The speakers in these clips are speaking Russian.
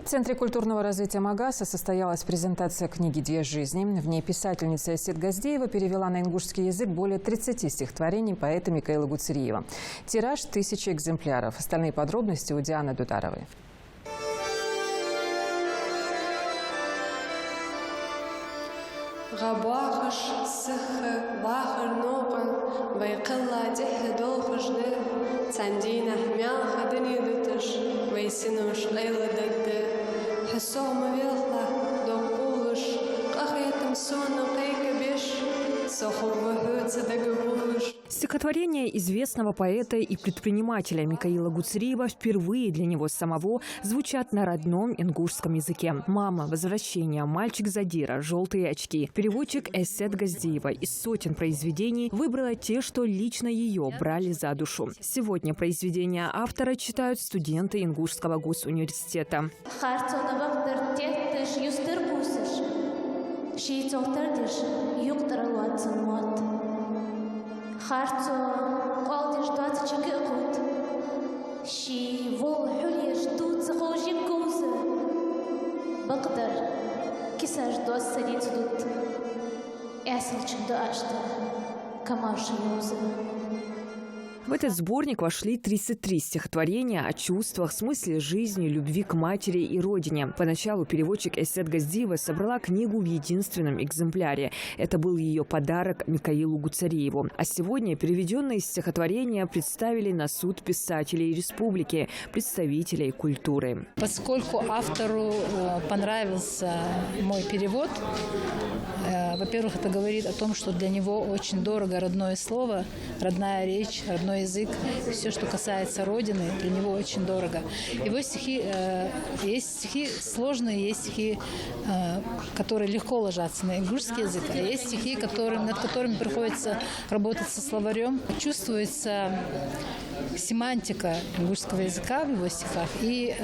В Центре культурного развития Магаса состоялась презентация книги «Две жизни». В ней писательница Эссет Газдиева перевела на ингушский язык более 30 стихотворений поэта Микаила Гуцериева. Тираж – 1000 экземпляров. Остальные подробности у Дианы Дударовой. Стихотворения известного поэта и предпринимателя Микаила Гуцериева впервые для него самого звучат на родном ингушском языке. «Мама», «Возвращение», «Мальчик Задира», «Желтые очки». Переводчик Эссет Газдиева из сотен произведений выбрала те, что лично ее брали за душу. Сегодня произведения автора читают студенты Ингушского госуниверситета. Харцо колдиш 24 год. Ши вол хулиш тут захожи куза. Бакдар кисаж дос садит тут. Эсэлчин до ашта камаши юза. В этот сборник вошли 33 стихотворения о чувствах, смысле жизни, любви к матери и родине. Поначалу переводчик Эссет Газдиева собрала книгу в единственном экземпляре. Это был ее подарок Микаилу Гуцериеву. А сегодня переведенные стихотворения представили на суд писателей республики, представителей культуры. Поскольку автору понравился мой перевод, во-первых, это говорит о том, что для него очень дорого родное слово, родная речь, родной язык. Все, что касается Родины, для него очень дорого. Его стихи, есть стихи сложные, есть стихи, которые легко ложатся на ингушский язык, а есть стихи, над которыми приходится работать со словарем. Чувствуется семантика ингушского языка в его стихах, и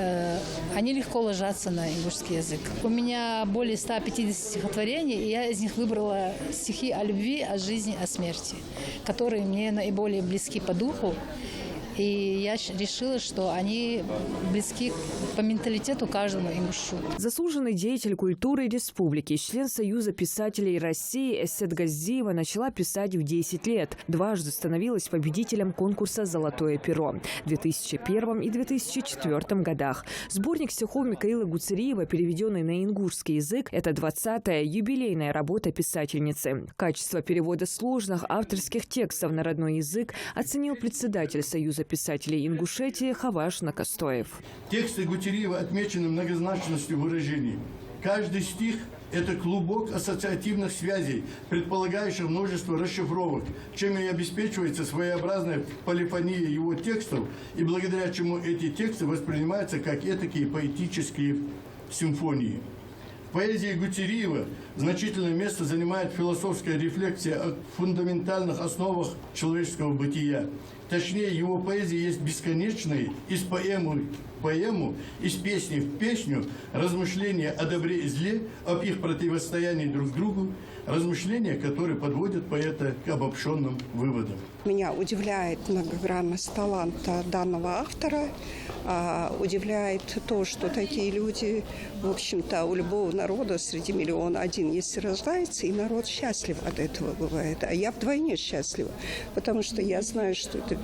они легко ложатся на ингушский язык. У меня более 150 стихотворений, и я из них выбрала стихи о любви, о жизни, о смерти, которые мне наиболее близки по духу. И я решила, что они близки по менталитету каждому ингушу. Заслуженный деятель культуры республики, член Союза писателей России Эссет Газдиева начала писать в 10 лет. Дважды становилась победителем конкурса «Золотое перо» в 2001 и 2004 годах. Сборник стихов Микаила Гуцериева, переведенный на ингушский язык, это 20-я юбилейная работа писательницы. Качество перевода сложных авторских текстов на родной язык оценил председатель Союза писателей Ингушетии Хаваш Накостоев. Тексты Гуцериева отмечены многозначностью выражений. Каждый стих – это клубок ассоциативных связей, предполагающих множество расшифровок, чем и обеспечивается своеобразная полифония его текстов, и благодаря чему эти тексты воспринимаются как этакие поэтические симфонии. В поэзии Гуцериева значительное место занимает философская рефлексия о фундаментальных основах человеческого бытия. Точнее, его поэзии есть бесконечные из поэмы в поэму, из песни в песню, размышления о добре и зле, об их противостоянии друг другу, размышления, которые подводят поэта к обобщенным выводам. Меня удивляет многогранность таланта данного автора, удивляет то, что такие люди, в общем-то, у любого народа среди миллиона один, если рождается, и народ счастлив от этого бывает. А я вдвойне счастлива, потому что я знаю, что это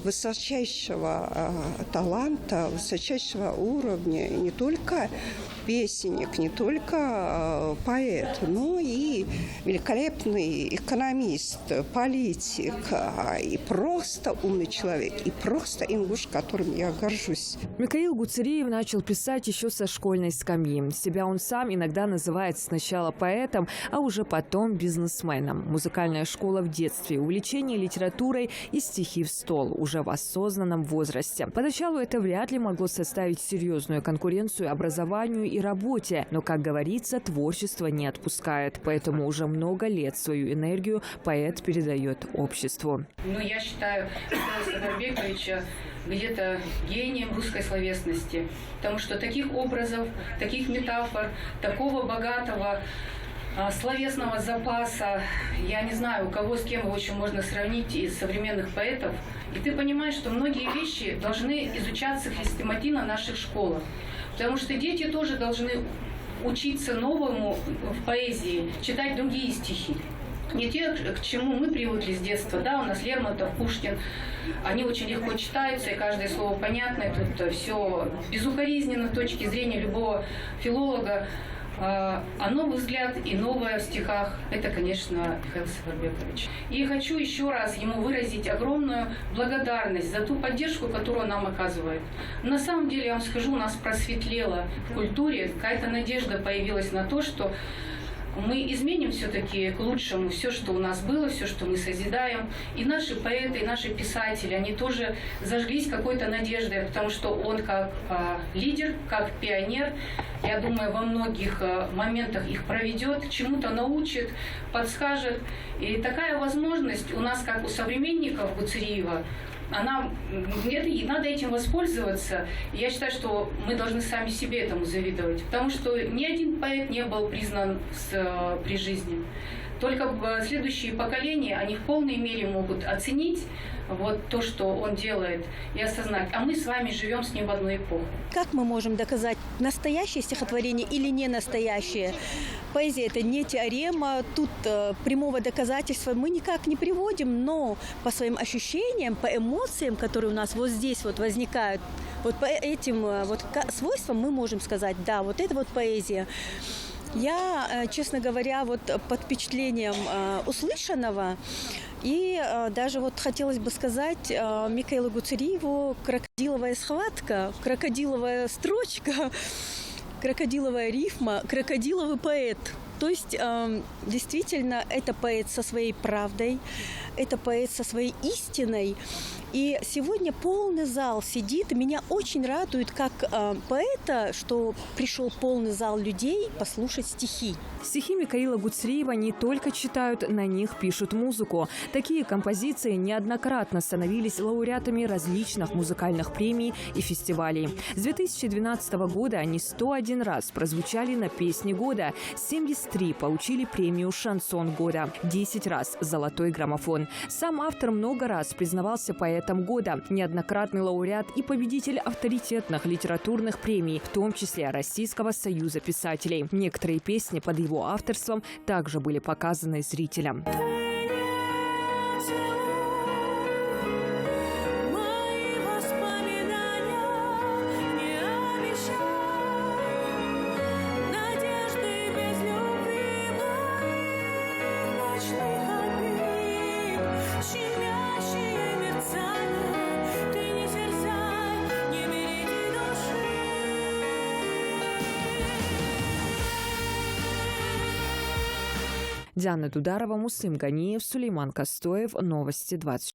высочайшего таланта, высочайшего уровня, не только песенник, не только поэт, но и великолепный экономист, политик, и просто умный человек, и просто ингуш, которым я горжусь. Микаил Гуцериев начал писать еще со школьной скамьи. Себя он сам иногда называет сначала поэтом, а уже потом бизнесменом. Музыкальная школа в детстве, увлечение литературой и стихи в стол уже в осознанном возрасте. Поначалу это вряд ли могло составить серьезную конкуренцию образованию и работе, но, как говорится, творчество не отпускает. Поэтому уже много лет свою энергию поэт передает обществу. Я считаю Михаила Садырбековича где-то гением русской словесности, потому что таких образов, таких метафор, такого богатого словесного запаса, я не знаю, у кого с кем его еще можно сравнить из современных поэтов. И ты понимаешь, что многие вещи должны изучаться хрестоматийно в наших школах. Потому что дети тоже должны учиться новому в поэзии, читать другие стихи. Не те, к чему мы привыкли с детства. Да, у нас Лермонтов, Пушкин, они очень легко читаются, и каждое слово понятно, и тут все безукоризненно с точки зрения любого филолога. А новый взгляд и новое в стихах – это, конечно, Михаил Севербекович. И хочу еще раз ему выразить огромную благодарность за ту поддержку, которую он нам оказывает. На самом деле, я вам скажу, у нас просветлело в культуре, какая-то надежда появилась на то, что мы изменим все-таки к лучшему все, что у нас было, все, что мы созидаем. И наши поэты, и наши писатели, они тоже зажглись какой-то надеждой, потому что он как лидер, как пионер, я думаю, во многих моментах их проведет, чему-то научит, подскажет. И такая возможность у нас, как у современников Гуцериева, надо этим воспользоваться. Я считаю, что мы должны сами себе этому завидовать, потому что ни один поэт не был признан при жизни. Только следующие поколения, они в полной мере могут оценить вот то, что он делает, и осознать. А мы с вами живем с ним в одну эпоху. Как мы можем доказать, настоящее стихотворение или не настоящее? Поэзия – это не теорема, тут прямого доказательства мы никак не приводим, но по своим ощущениям, по эмоциям, которые у нас вот здесь вот возникают, вот по этим вот свойствам мы можем сказать, да, вот это вот поэзия. Я, честно говоря, вот под впечатлением услышанного, и даже вот хотелось бы сказать Михаилу Гуцериеву крокодиловая схватка, крокодиловая строчка, крокодиловая рифма, крокодиловый поэт. То есть действительно это поэт со своей правдой, это поэт со своей истиной. И сегодня полный зал сидит. И меня очень радует, как поэта, что пришел полный зал людей послушать стихи. Стихи Михаила Гуцериева не только читают, на них пишут музыку. Такие композиции неоднократно становились лауреатами различных музыкальных премий и фестивалей. С 2012 года они 101 раз прозвучали на «Песне года», 73 получили премию «Шансон года», 10 раз «Золотой граммофон». Сам автор много раз признавался поэтом года, неоднократный лауреат и победитель авторитетных литературных премий, в том числе Российского союза писателей. Некоторые песни под его авторством также были показаны зрителям. Диана Дударова, Муслим Ганиев, Сулейман Костоев. Новости 20.